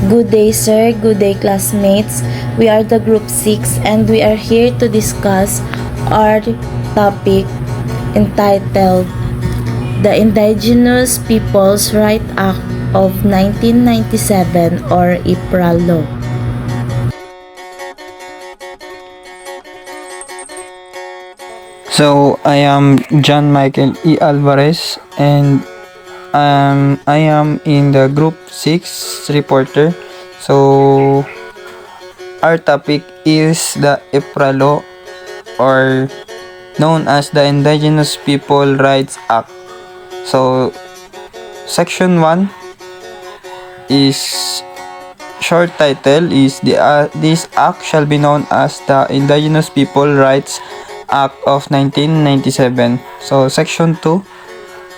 Good day, sir. Good day, classmates. We are the Group 6 and we are here to discuss our topic entitled The Indigenous Peoples' Right Act of 1997 or ipra Law. So, I am John Michael E. Alvarez and I am in the Group 6 reporter. So, our topic is the ipra Law or known as the Indigenous People Rights Act. So, Section 1 is short title is this act shall be known as the Indigenous People Rights Act of 1997. So Section 2,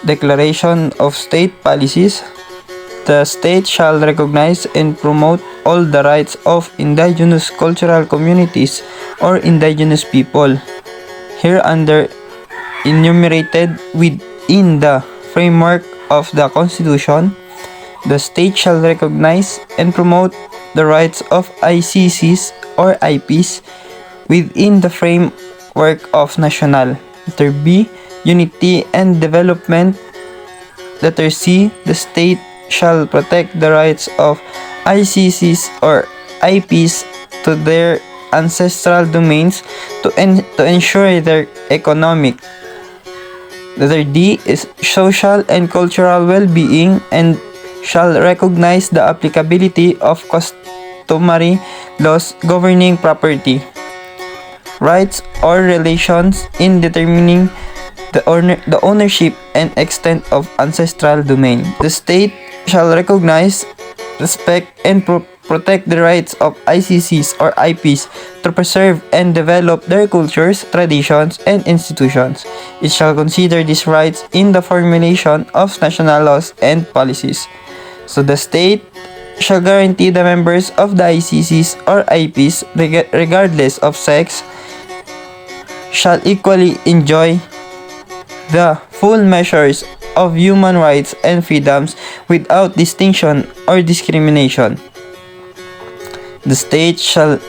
Declaration of State Policies. The state shall recognize and promote all the rights of indigenous cultural communities or indigenous people, hereunder enumerated within the framework of the Constitution. The state shall recognize and promote the rights of ICCs or IPs within the framework of national. Letter B, unity and development. Letter C, the state shall protect the rights of ICCs or IPs to their ancestral domains to ensure their economic. Letter D is social and cultural well-being and shall recognize the applicability of customary laws governing property rights or relations in determining the ownership and extent of ancestral domain. The state shall recognize, respect, and protect the rights of ICCs or IPs to preserve and develop their cultures, traditions, and institutions. It shall consider these rights in the formulation of national laws and policies. So the state shall guarantee the members of the ICCs or IPs, regardless of sex, shall equally enjoy the full measures of human rights and freedoms without distinction or discrimination. The state shall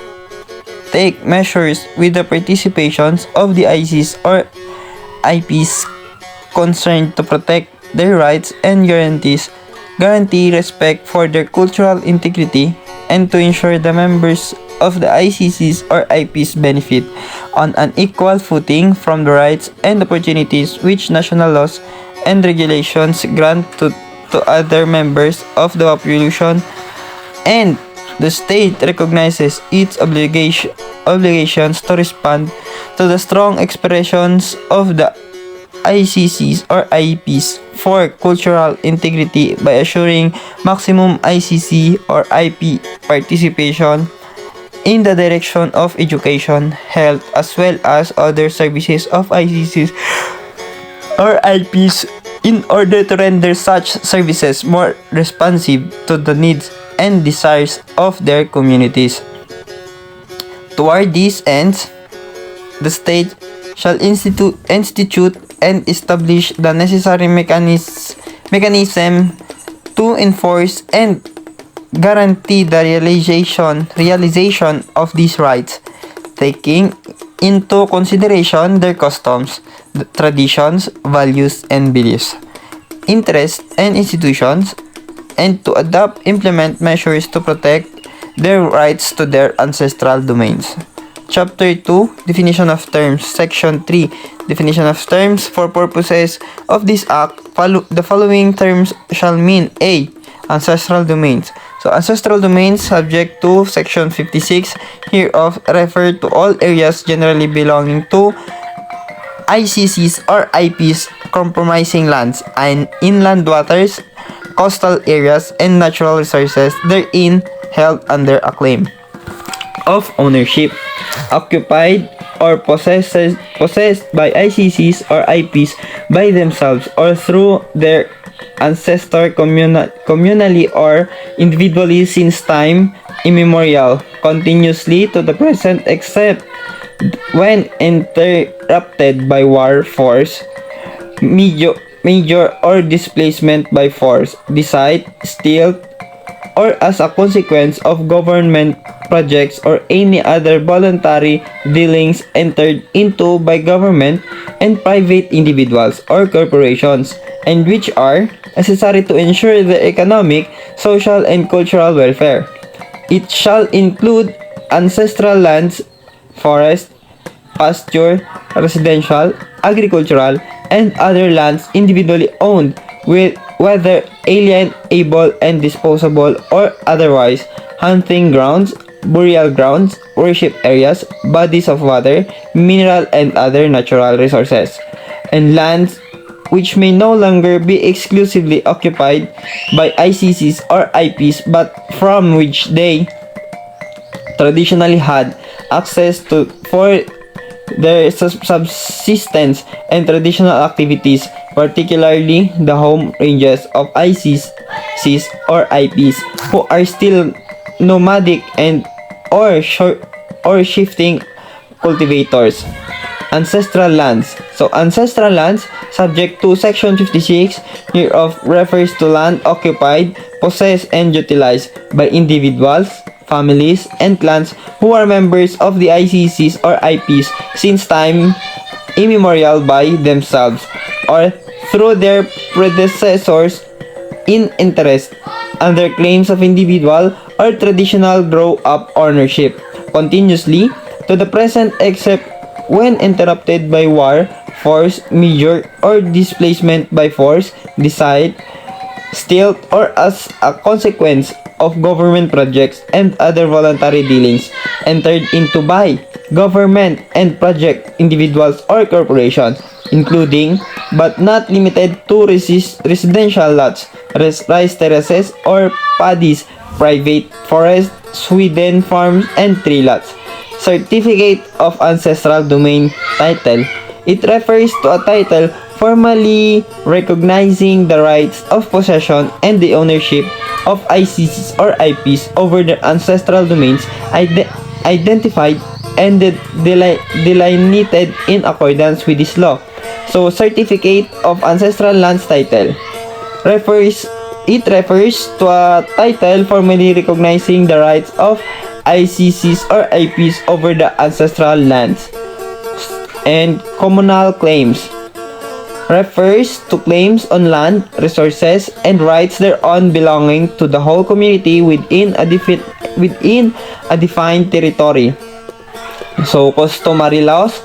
take measures with the participations of the ICCs or IPs concerned to protect their rights and guarantee respect for their cultural integrity, and to ensure the members of the ICCs or IPs benefit on an equal footing from the rights and opportunities which national laws and regulations grant to other members of the population, and the state recognizes its obligations to respond to the strong expressions of the ICCs or IPs for cultural integrity by assuring maximum ICC or IP participation in the direction of education, health, as well as other services of ICCs or IPs in order to render such services more responsive to the needs and desires of their communities. Toward these ends, the state shall institute and establish the necessary mechanism to enforce and guarantee the realization of these rights, taking into consideration their customs, traditions, values, and beliefs, interests, and institutions, and to implement measures to protect their rights to their ancestral domains. Chapter 2, Definition of Terms. Section 3, Definition of Terms. For purposes of this act, the following terms shall mean: A. Ancestral domains. So, ancestral domains, subject to Section 56 hereof, refer to all areas generally belonging to ICCs or IPs comprising lands and inland waters, coastal areas, and natural resources therein held under a claim of ownership, occupied or possessed by ICCs or IPs by themselves or through their ancestor communally or individually since time immemorial, continuously to the present, except when interrupted by war, force, major or displacement by force, deceit, stealth, or as a consequence of government projects or any other voluntary dealings entered into by government and private individuals or corporations, and which are necessary to ensure the economic, social, and cultural welfare. It shall include ancestral lands, forest, pasture, residential, agricultural, and other lands individually owned, with whether alienable and disposable or otherwise, hunting grounds, burial grounds, worship areas, bodies of water, mineral and other natural resources, and lands which may no longer be exclusively occupied by ICCs or IPs but from which they traditionally had access to for their subsistence and traditional activities, particularly the home ranges of ICCs or IPs who are still nomadic and or shifting cultivators. Ancestral lands. So ancestral lands, subject to Section 56 hereof, refers to land occupied, possessed, and utilized by individuals, families, and clans who are members of the ICCs or IPs since time immemorial by themselves or through their predecessors in interest under claims of individual or traditional grow-up ownership continuously to the present, except when interrupted by war, force majeure, or displacement by force, decide, still, or as a consequence of government projects and other voluntary dealings entered into by government and project individuals or corporations, including but not limited to residential lots, rice terraces or paddies, private forests, Sweden farms, and tree lots. Certificate of Ancestral Domain Title. It refers to a title formally recognizing the rights of possession and the ownership of ICCs or IPs over their ancestral domains identified and delineated in accordance with this law. So, Certificate of Ancestral Lands Title refers to a title formally recognizing the rights of ICCs or IPs over the ancestral lands. And communal claims refers to claims on land, resources, and rights thereon belonging to the whole community within a defined territory. So, customary laws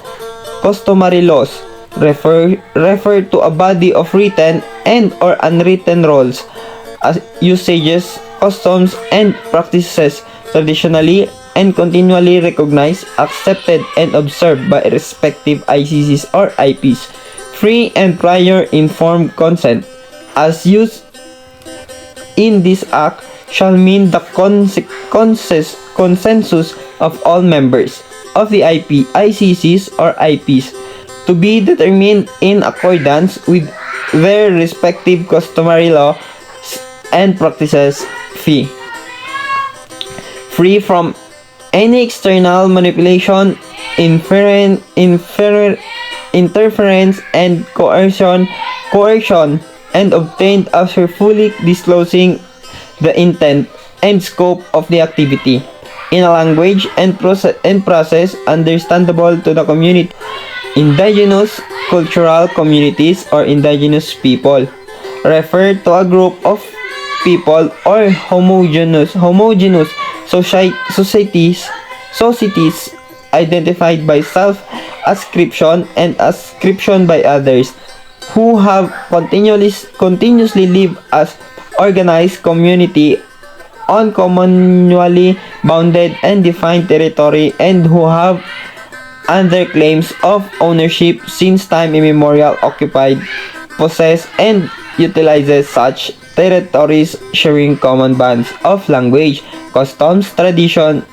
refer to a body of written and or unwritten rules, usages, customs, and practices traditionally and continually recognized, accepted, and observed by respective ICCs or IPs, free and prior informed consent, as used in this act, shall mean the consensus of all members of the ICCs or IPs, to be determined in accordance with their respective customary laws and practices, free from any external manipulation, interference, and coercion, and obtained after fully disclosing the intent and scope of the activity in a language and process understandable to the community. Indigenous cultural communities or indigenous people refer to a group of people or homogeneous societies identified by self-ascription and ascription by others, who have continuously lived as organized community on communally bounded and defined territory, and who have under claims of ownership since time immemorial occupied, possess, and utilizes such territories, sharing common bands of language, customs, tradition,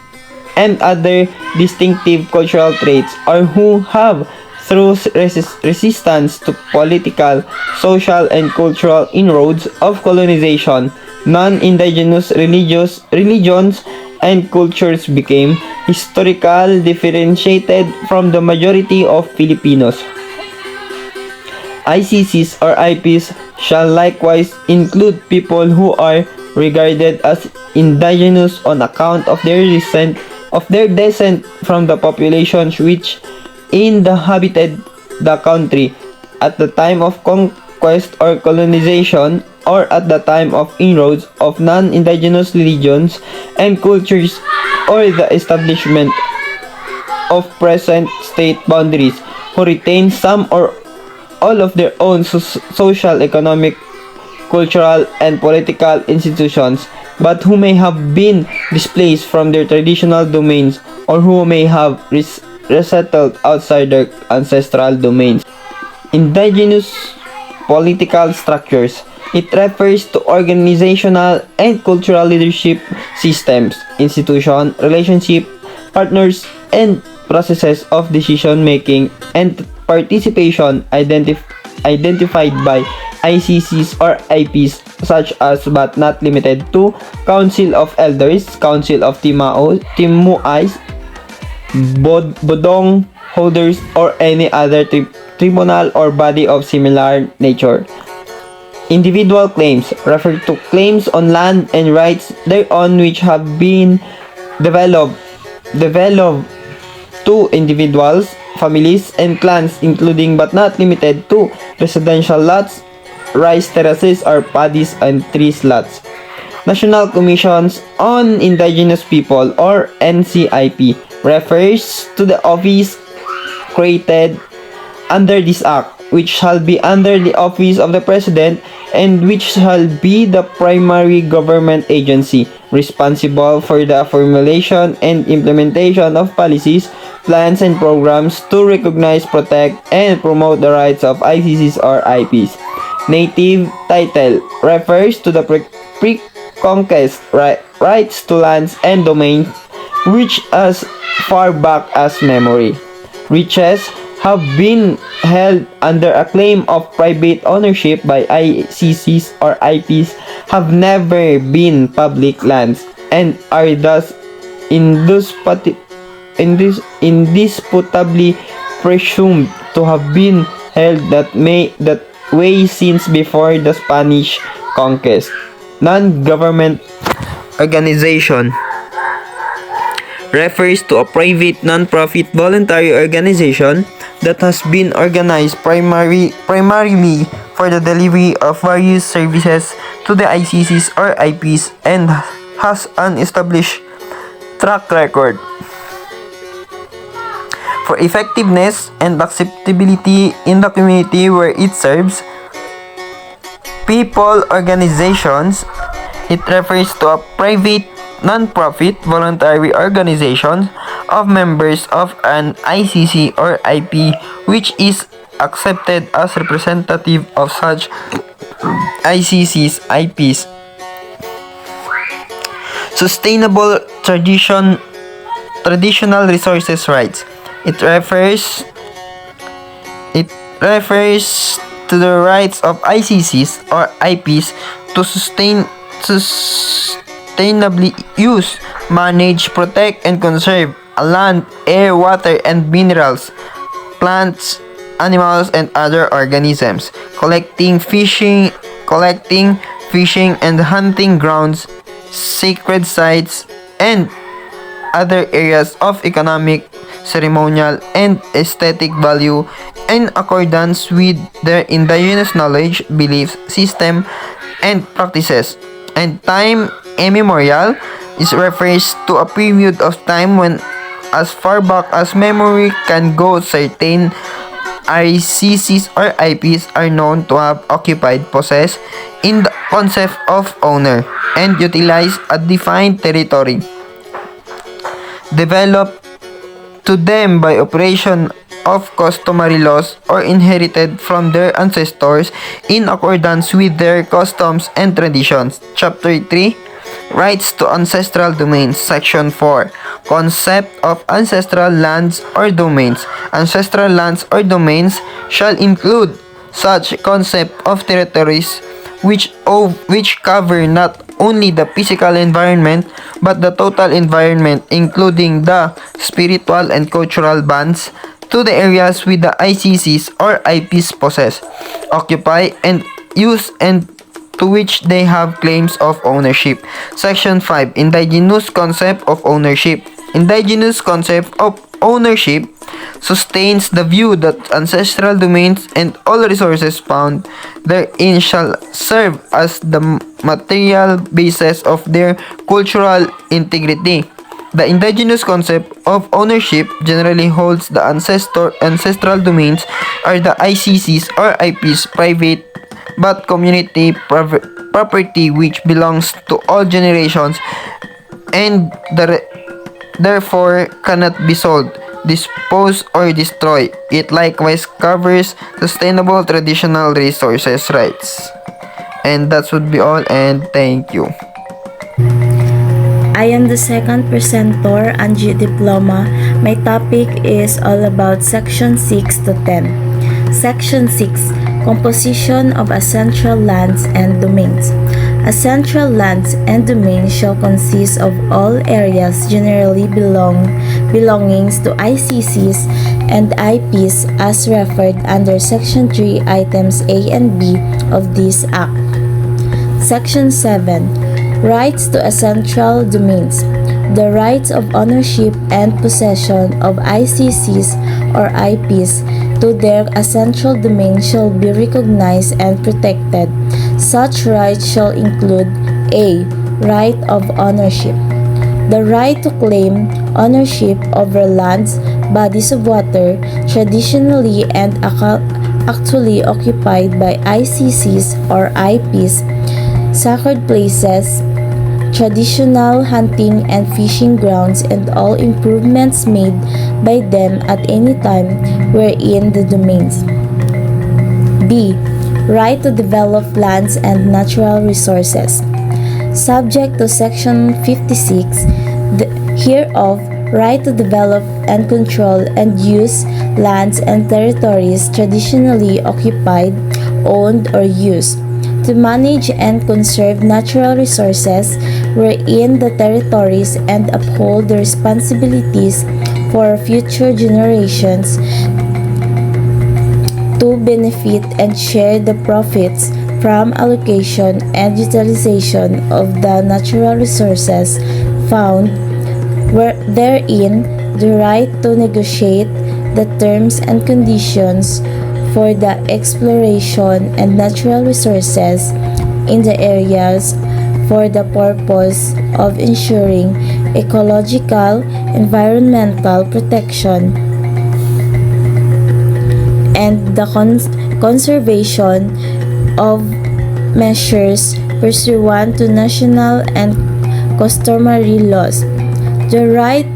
and other distinctive cultural traits, or who have, through resistance to political, social, and cultural inroads of colonization, non-indigenous religions and cultures became historically differentiated from the majority of Filipinos. ICCs or IPs shall likewise include people who are regarded as indigenous on account of their descent from the populations which inhabited the country at the time of conquest or colonization, or at the time of inroads of non-indigenous religions and cultures, or the establishment of present state boundaries, who retain some or all of their own social, economic, cultural, and political institutions, but who may have been displaced from their traditional domains, or who may have resettled outside their ancestral domains. Indigenous political structures. It refers to organizational and cultural leadership systems, institution, relationship, partners, and processes of decision making and participation identified by ICCs or IPs, such as but not limited to Council of Elders, Council of Timuais, Bodong holders, or any other tribunal or body of similar nature. Individual claims refer to claims on land and rights thereon which have been developed to individuals, families, and clans, including but not limited to residential lots, rice terraces, or paddies and trees lots. National Commissions on Indigenous People, or NCIP, refers to the office created under this act, which shall be under the office of the President, and which shall be the primary government agency responsible for the formulation and implementation of policies, plans, and programs to recognize, protect, and promote the rights of ICCs or IPs. Native title refers to the pre-conquest rights to lands and domains which as far back as memory. Riches have been held under a claim of private ownership by ICCs or IPs have never been public lands and are thus indisputably presumed to have been held that way since before the Spanish conquest. Non-government organization refers to a private non-profit voluntary organization that has been organized primarily for the delivery of various services to the ICCs or IPs and has an established track record for effectiveness and acceptability in the community where it serves. People organizations. It refers to a private non-profit voluntary organization of members of an ICC or IP which is accepted as representative of such ICCs, IPs. Sustainable traditional resources rights. It refers to the rights of ICCs or IPs to sustainably use, manage, protect, and conserve land, air, water, and minerals, plants, animals, and other organisms, collecting, fishing, and hunting grounds, sacred sites, and other areas of economic, ceremonial, and aesthetic value in accordance with their indigenous knowledge, beliefs, system, and practices. And time immemorial is refers to a period of time when as far back as memory can go, certain ICCs or IPs are known to have occupied, possessed in the concept of owner, and utilized a defined territory developed to them by operation of customary laws or inherited from their ancestors in accordance with their customs and traditions. Chapter 3, Rights to Ancestral Domains. Section 4, Concept of Ancestral Lands or Domains. Ancestral lands or domains shall include such concept of territories which cover not only the physical environment but the total environment, including the spiritual and cultural bands to the areas with the ICCs or IPs possess, occupy, and use, and to which they have claims of ownership. Section 5. Indigenous concept of ownership. Indigenous concept of ownership sustains the view that ancestral domains and all resources found therein shall serve as the material basis of their cultural integrity. The indigenous concept of ownership generally holds the ancestral domains are the ICCs or IPs private but community property which belongs to all generations and therefore cannot be sold, disposed, or destroyed. It likewise covers sustainable traditional resources rights. And that would be all, and thank you. I am the second presenter, Angie Diploma. My topic is all about Section 6 to 10. Section 6. Composition of Ancestral Lands and Domains. Ancestral lands and domains shall consist of all areas generally belongings to ICCs and IPs as referred under Section 3 items A and B of this Act. Section 7. Rights to ancestral domains. The rights of ownership and possession of ICCs or IPs to their ancestral domain shall be recognized and protected. Such rights shall include a. Right of ownership. The right to claim ownership over lands, bodies of water, traditionally and actually occupied by ICCs or IPs, sacred places, traditional hunting and fishing grounds, and all improvements made by them at any time wherein the domains. B. Right to develop lands and natural resources. Subject to Section 56 hereof, right to develop and control and use lands and territories traditionally occupied, owned, or used, to manage and conserve natural resources wherein the territories and uphold the responsibilities for future generations to benefit and share the profits from allocation and utilization of the natural resources found therein, the right to negotiate the terms and conditions for the exploration and natural resources in the areas for the purpose of ensuring ecological, environmental protection and the conservation of measures pursuant to national and customary laws. The right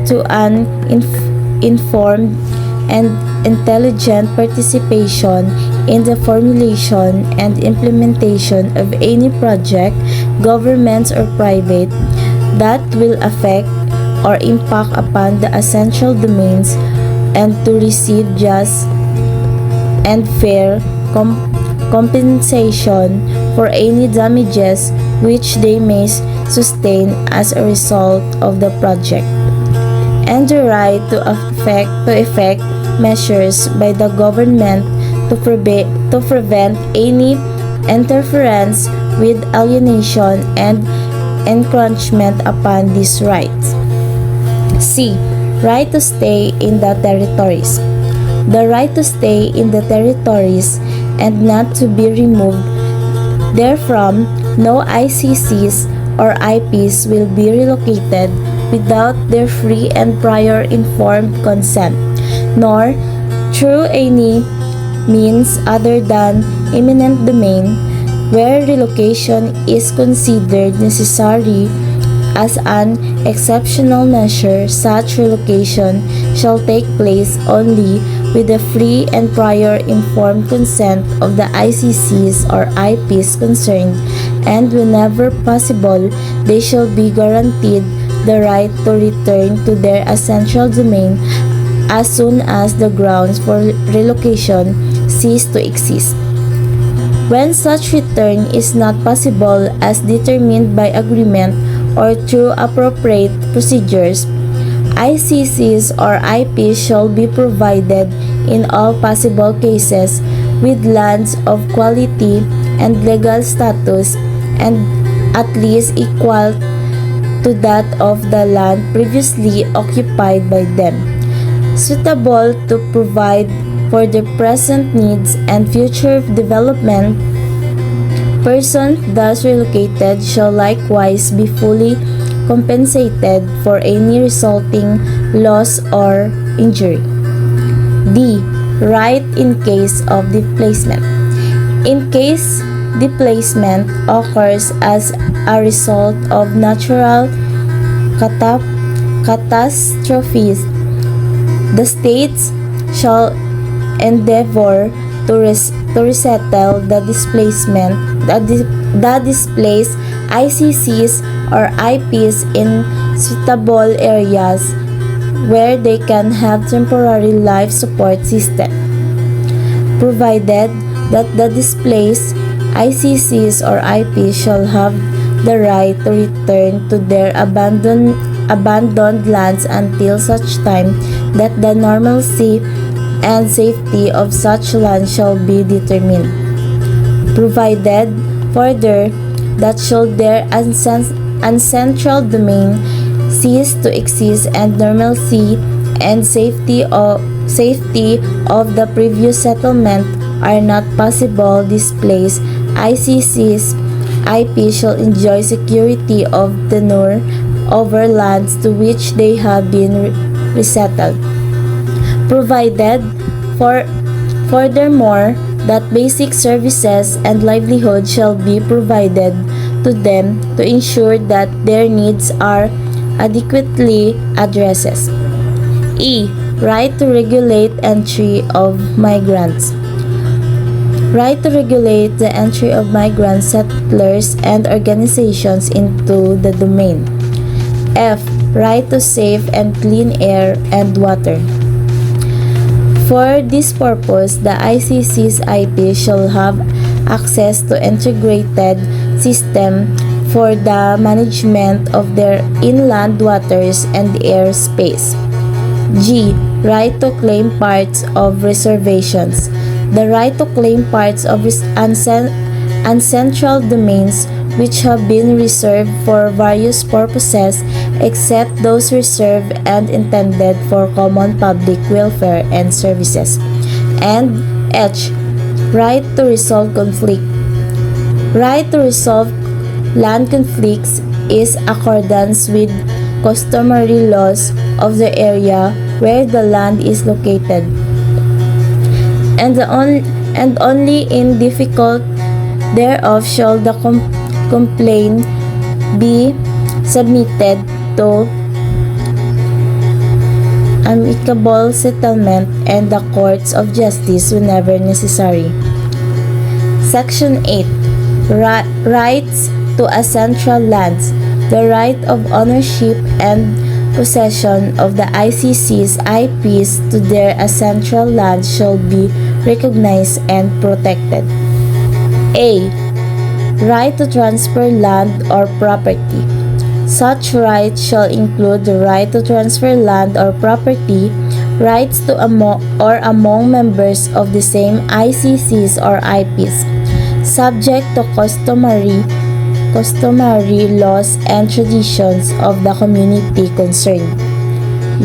to an informed and intelligent participation in the formulation and implementation of any project, government or private, that will affect or impact upon the essential domains, and to receive just and fair compensation for any damages which they may sustain as a result of the project, and the right to effect measures by the government to prevent any interference with alienation and encroachment upon these rights. C. Right to stay in the territories. The right to stay in the territories and not to be removed therefrom. No ICCs or IPs will be relocated without their free and prior informed consent, nor through any means other than eminent domain, where relocation is considered necessary as an exceptional measure. Such relocation shall take place only with the free and prior informed consent of the ICCs or IPs concerned, and whenever possible, they shall be guaranteed the right to return to their essential domain as soon as the grounds for relocation cease to exist. When such return is not possible as determined by agreement or through appropriate procedures, ICCs or IPs shall be provided in all possible cases with lands of quality and legal status and at least equal to that of the land previously occupied by them, suitable to provide for their present needs and future development. Persons thus relocated shall likewise be fully compensated for any resulting loss or injury. D. Right in case of displacement. In case displacement occurs as a result of natural catastrophes, the states shall endeavor to resettle the displaced ICCs or IPs in suitable areas where they can have temporary life support system, provided that the displaced ICCs or IPs shall have the right to return to their abandoned lands until such time that the normalcy and safety of such land shall be determined. Provided further that should their ancestral domain cease to exist and normalcy and safety of the previous settlement are not possible, displaced ICCs IP shall enjoy security of tenure over lands to which they have been resettled, provided furthermore that basic services and livelihood shall be provided to them to ensure that their needs are adequately addressed. E. Right to regulate entry of migrants. Right to regulate the entry of migrant settlers and organizations into the domain. F. Right to safe and clean air and water. For this purpose, the ICC's IP shall have access to integrated system for the management of their inland waters and air space. G. Right to claim parts of reservations. The right to claim parts of ancestral domains which have been reserved for various purposes except those reserved and intended for common public welfare and services. And H. Right to resolve conflict. Right to resolve land conflicts is accordance with customary laws of the area where the land is located, and only in default thereof shall the complaint be submitted to amicable settlement and the courts of justice whenever necessary. Section 8. Rights to ancestral lands. The right of ownership and possession of the ICC's IPs to their ancestral lands shall be recognized and protected. A. Right to transfer land or property. Such rights shall include the right to transfer land or property, rights to among members of the same ICCs or IPs, subject to customary laws and traditions of the community concerned.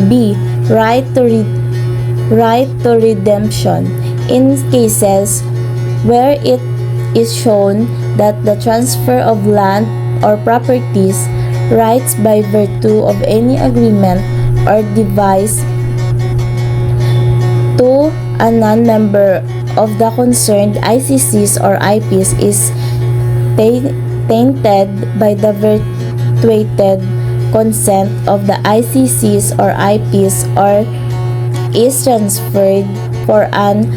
B. Right to redemption. In cases where it is shown that the transfer of land or properties, rights by virtue of any agreement or device to a non-member of the concerned ICCs or IPs is tainted by the virtuated consent of the ICCs or IPs or is transferred for an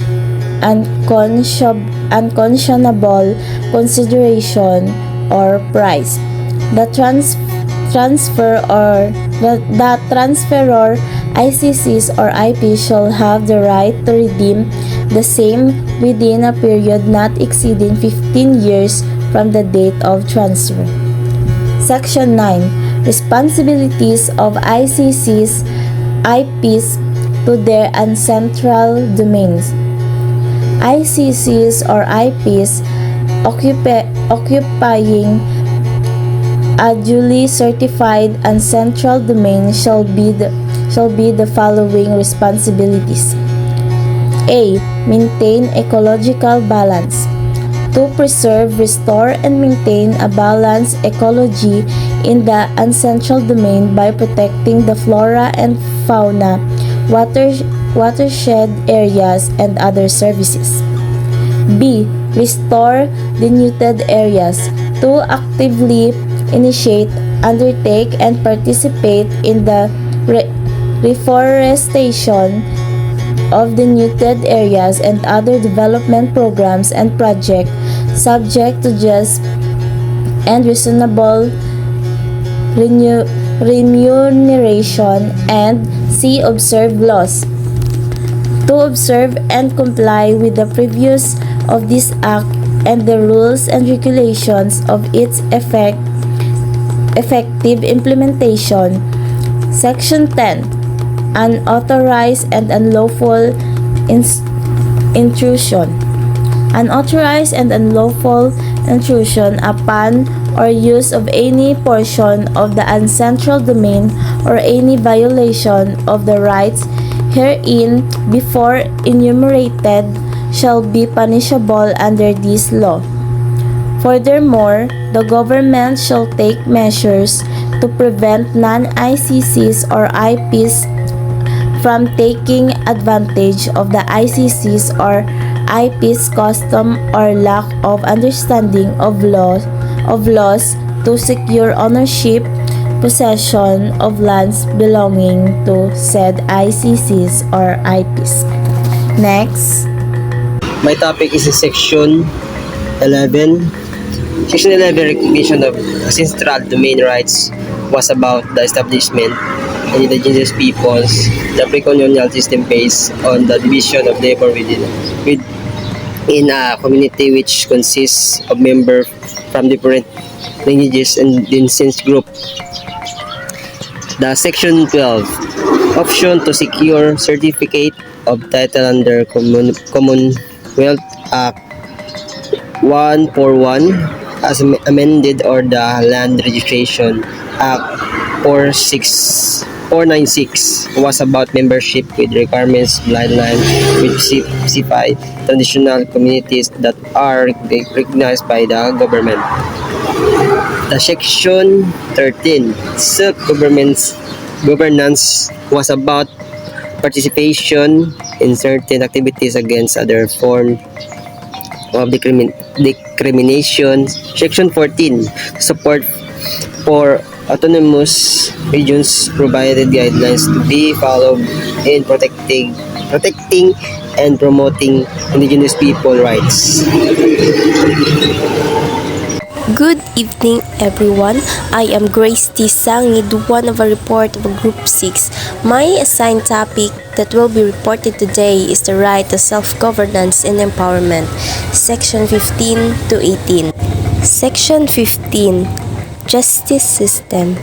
unconscionable consideration or price. The transferor ICCs or IPs shall have the right to redeem the same within a period not exceeding 15 years from the date of transfer. Section 9. Responsibilities of ICCs IPs to their ancestral domains. ICCs or IPs occupying a duly certified and central domain shall be the following responsibilities. A. Maintain ecological balance. To preserve, restore, and maintain a balanced ecology in the ancestral domain by protecting the flora and fauna, watershed areas, and other services. B. Restore denuded areas. To actively initiate, undertake, and participate in the reforestation of denuded areas and other development programs and projects subject to just and reasonable remuneration. And C. Observe laws. To observe and comply with the previous of this act and the rules and regulations of its effective implementation. Section 10. Unauthorized and unlawful intrusion. Unauthorized and unlawful intrusion upon or use of any portion of the ancestral domain or any violation of the rights herein before enumerated shall be punishable under this law. Furthermore, the government shall take measures to prevent non-ICCs or IPs from taking advantage of the ICCs or IPs custom or lack of understanding of laws to secure ownership, possession of lands belonging to said ICCs or IPs. Next. My topic is in Section 11. Section 11, recognition of ancestral domain rights, was about the establishment of indigenous peoples, the pre-colonial system based on the division of labor within a community which consists of members from different languages and descent groups. The Section 12, option to secure certificate of title under Commonwealth Act 141 as amended, or the Land Registration Act 496 was about membership with requirements guidelines which specify traditional communities that are recognized by the government. The Section 13, self-governance was about participation in certain activities against other forms of discrimination. Section 14, support for autonomous regions provided guidelines to be followed in protecting and promoting indigenous people rights. Good evening, everyone. I am Grace T. Sangid, one of a report of Group 6. My assigned topic that will be reported today is the right to self-governance and empowerment, Section 15 to 18. Section 15, Justice System.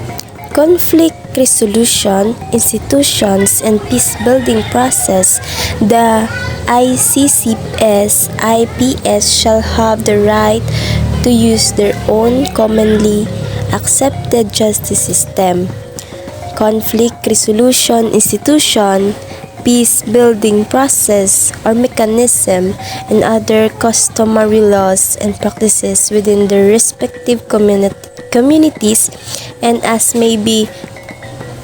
Conflict resolution, institutions, and peace-building process. The ICCS, IPS shall have the right to use their own commonly accepted justice system. Conflict resolution institution, peace-building process or mechanism, and other customary laws and practices within their respective communities, and as may be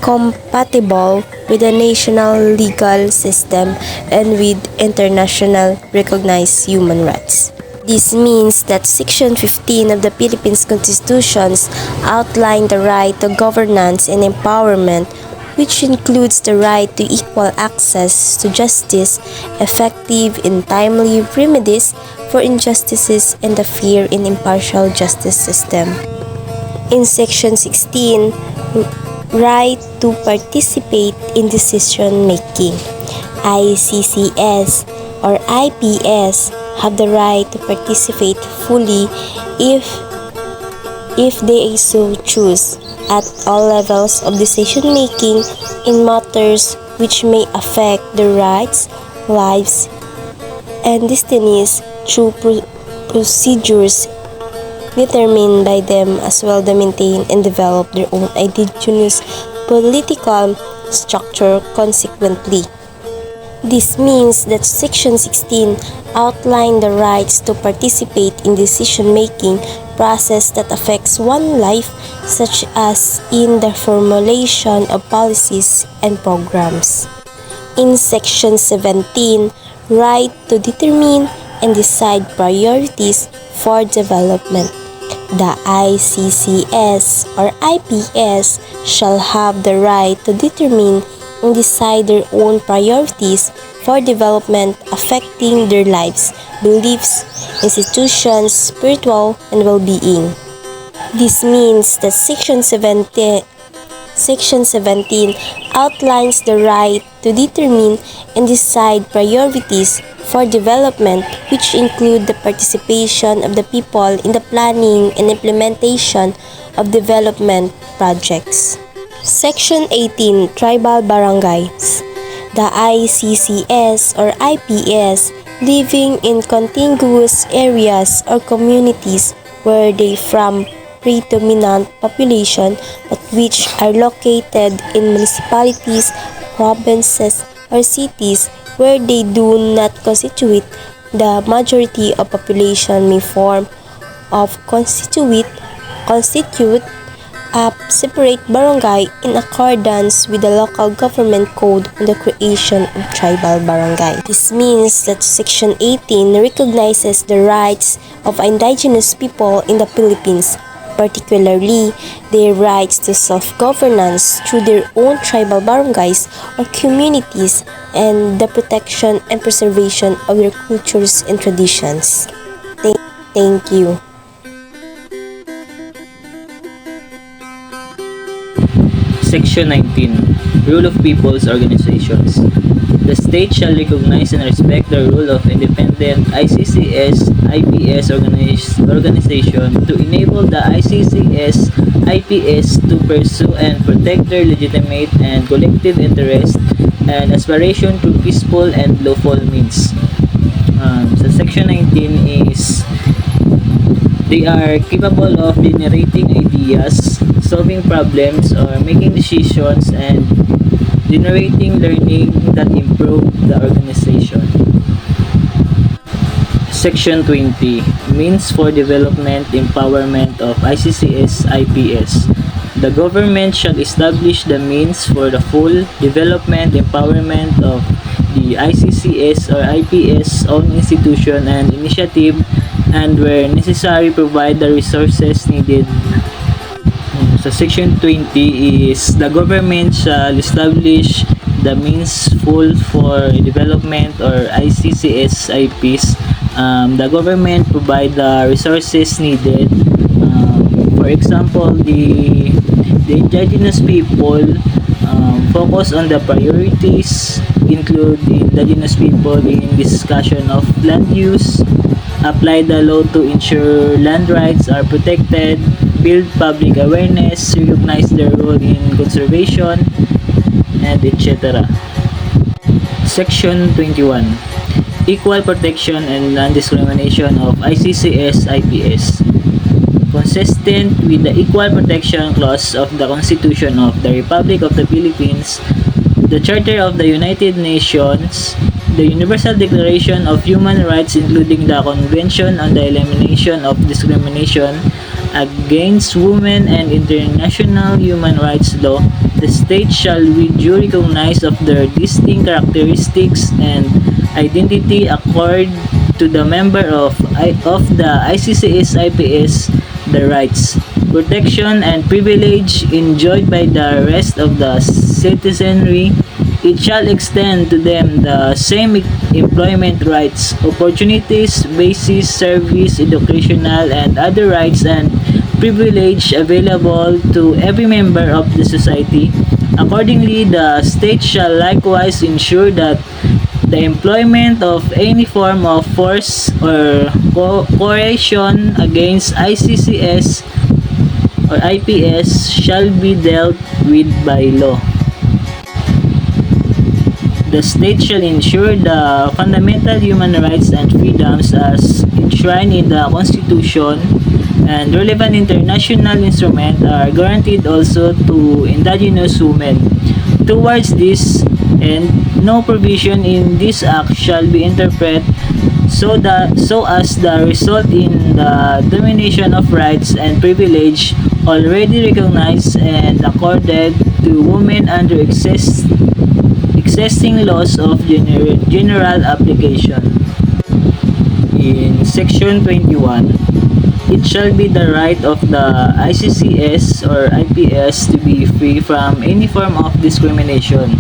compatible with the national legal system and with international recognized human rights. This means that Section 15 of the Philippines Constitutions outline the right to governance and empowerment, which includes the right to equal access to justice, effective and timely remedies for injustices, and the fair and impartial justice system. In Section 16, right to participate in decision making. ICCS or IPS have the right to participate fully if they so choose at all levels of decision making in matters which may affect their rights, lives, and destinies through procedures determined by them, as well as maintain and develop their own indigenous political structure consequently. This means that Section 16 outlined the rights to participate in decision-making process that affects one life, such as in the formulation of policies and programs. In Section 17, right to determine and decide priorities for development. The ICCS or IPS shall have the right to determine and decide their own priorities for development affecting their lives, beliefs, institutions, spiritual, and well-being. This means that Section 17 outlines the right to determine and decide priorities for development, which include the participation of the people in the planning and implementation of development projects. Section 18, Tribal Barangays. The ICCS or IPS living in contiguous areas or communities where they from predominant population but which are located in municipalities, provinces, or cities where they do not constitute the majority of population may form of constitute a separate barangay in accordance with the local government code on the creation of tribal barangay. This means that Section 18 recognizes the rights of indigenous people in the Philippines, particularly their rights to self-governance through their own tribal barangays or communities, and the protection and preservation of their cultures and traditions. Thank you. Section 19. Rule of People's Organizations. The state shall recognize and respect the rule of independent ICCS IPS organization to enable the ICCS IPS to pursue and protect their legitimate and collective interest and aspiration through peaceful and lawful means. So Section 19 is they are capable of generating ideas, solving problems, or making decisions and generating learning that improve the organization. Section 20. Means for development empowerment of ICCS IPS. The government shall establish the means for the full development empowerment of the ICCS or IPS own institution and initiative, and where necessary provide the resources needed. So Section 20 is the government shall establish the means full for development or ICCS IPs. The government provide the resources needed. For example, the indigenous people focus on the priorities, include the indigenous people in discussion of land use, apply the law to ensure land rights are protected, build public awareness, recognize their role in conservation, and etc. Section 21. Equal protection and non-discrimination of ICCS IPS. Consistent with the Equal Protection Clause of the Constitution of the Republic of the Philippines, the Charter of the United Nations, the Universal Declaration of Human Rights, including the Convention on the Elimination of Discrimination Against Women and International Human Rights Law, the state shall with due recognize of their distinct characteristics and identity accord to the member of the ICCS IPS the rights, protection, and privilege enjoyed by the rest of the citizenry. It shall extend to them the same employment rights, opportunities, basis, service, educational, and other rights and privilege available to every member of the society. Accordingly, the state shall likewise ensure that the employment of any form of force or coercion against ICCS or IPS shall be dealt with by law. The state shall ensure the fundamental human rights and freedoms as enshrined in the Constitution, and relevant international instruments are guaranteed also to indigenous women. Towards this end, no provision in this act shall be interpreted so as the result in the domination of rights and privilege already recognized and accorded to women under existing laws of general application. In Section 21, it shall be the right of the ICCS or IPS to be free from any form of discrimination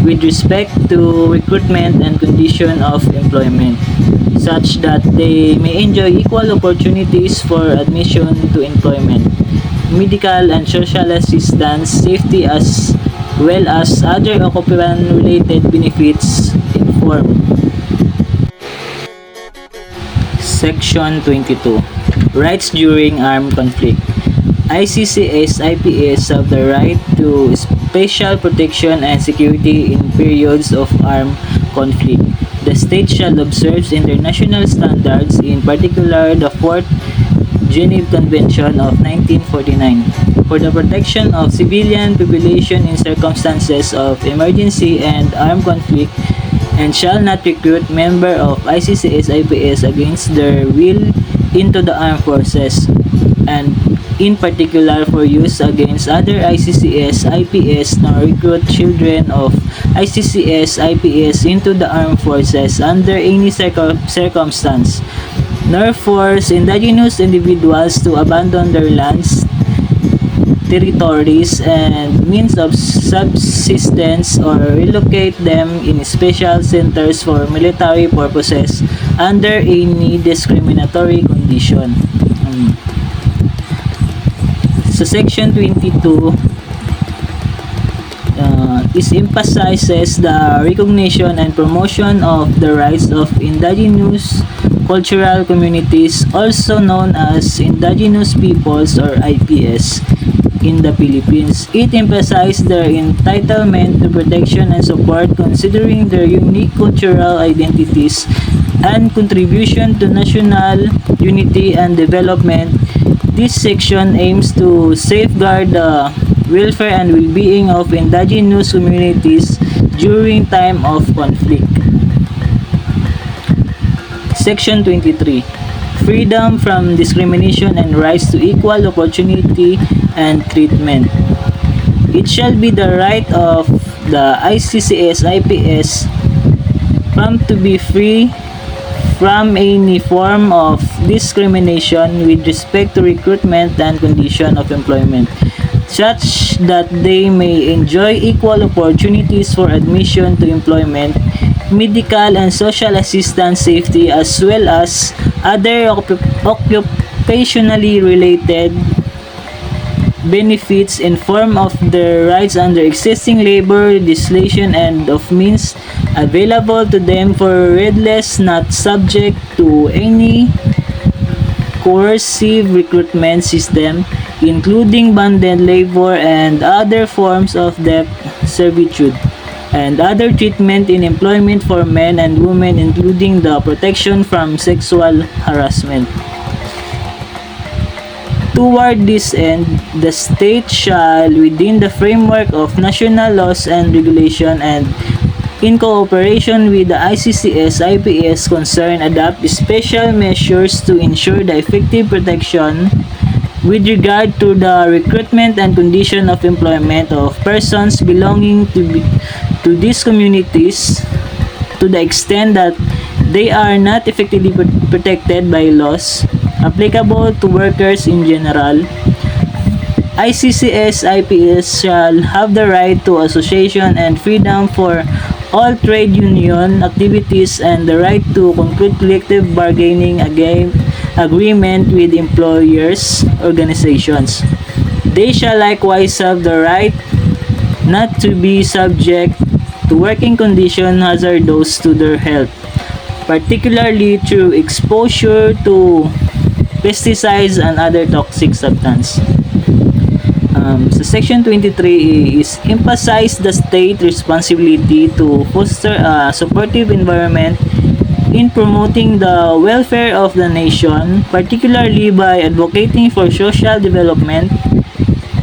with respect to recruitment and condition of employment, such that they may enjoy equal opportunities for admission to employment, medical and social assistance, safety, as well as other occupant-related benefits in form. Section 22. Rights during armed conflict. ICCS IPS have the right to special protection and security in periods of armed conflict. The state shall observe international standards, in particular the 4th Geneva Convention of 1949, for the protection of civilian population in circumstances of emergency and armed conflict, and shall not recruit member of ICCS IPS against their will into the armed forces, and in particular for use against other ICCS IPS, nor recruit children of ICCS IPS into the armed forces under any circumstance, nor force indigenous individuals to abandon their lands, territories, and means of subsistence, or relocate them in special centers for military purposes under any discriminatory condition. So Section 22 is emphasizes the recognition and promotion of the rights of indigenous cultural communities, also known as indigenous peoples or IPS, in the Philippines. It emphasizes their entitlement to protection and support considering their unique cultural identities and contribution to national unity and development. This section aims to safeguard the welfare and well-being of indigenous communities during time of conflict. Section 23. Freedom from discrimination and rights to equal opportunity and treatment. It shall be the right of the ICCS IPS to be free from any form of discrimination with respect to recruitment and condition of employment, such that they may enjoy equal opportunities for admission to employment, medical and social assistance, safety, as well as other occupationally related benefits in form of their rights under existing labor legislation and of means available to them for redress, not subject to any coercive recruitment system, including bonded labor and other forms of debt servitude, and other treatment in employment for men and women, including the protection from sexual harassment. Toward this end, the state shall, within the framework of national laws and regulation and in cooperation with the ICCS IPS concerned, adopt special measures to ensure the effective protection with regard to the recruitment and condition of employment of persons belonging to these communities, to the extent that they are not effectively protected by laws applicable to workers in general. ICCS IPS shall have the right to association and freedom for all trade union activities and the right to conclude collective bargaining agreement with employers' organizations. They shall likewise have the right not to be subject to working conditions hazardous to their health, particularly through exposure to pesticides and other toxic substances. Sa Section 23 is emphasize the state responsibility to foster a supportive environment in promoting the welfare of the nation, particularly by advocating for social development,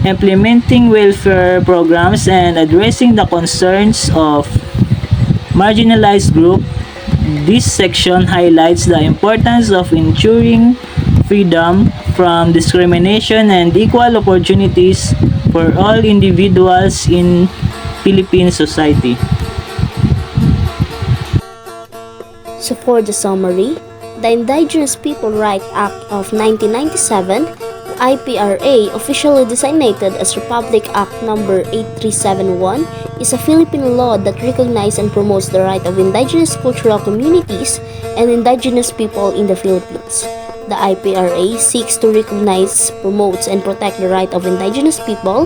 implementing welfare programs, and addressing the concerns of marginalized groups. This section highlights the importance of ensuring freedom from discrimination and equal opportunities for all individuals in Philippine society. So for the summary, the Indigenous People Rights Act of 1997, IPRA, officially designated as Republic Act number 8371, is a Philippine law that recognizes and promotes the right of indigenous cultural communities and indigenous people in the Philippines. The IPRA seeks to recognize, promotes, and protect the right of indigenous people.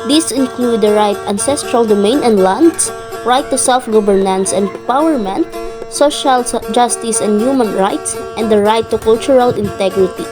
These include the right ancestral domain and lands, right to self-governance and empowerment, social justice and human rights, and the right to cultural integrity.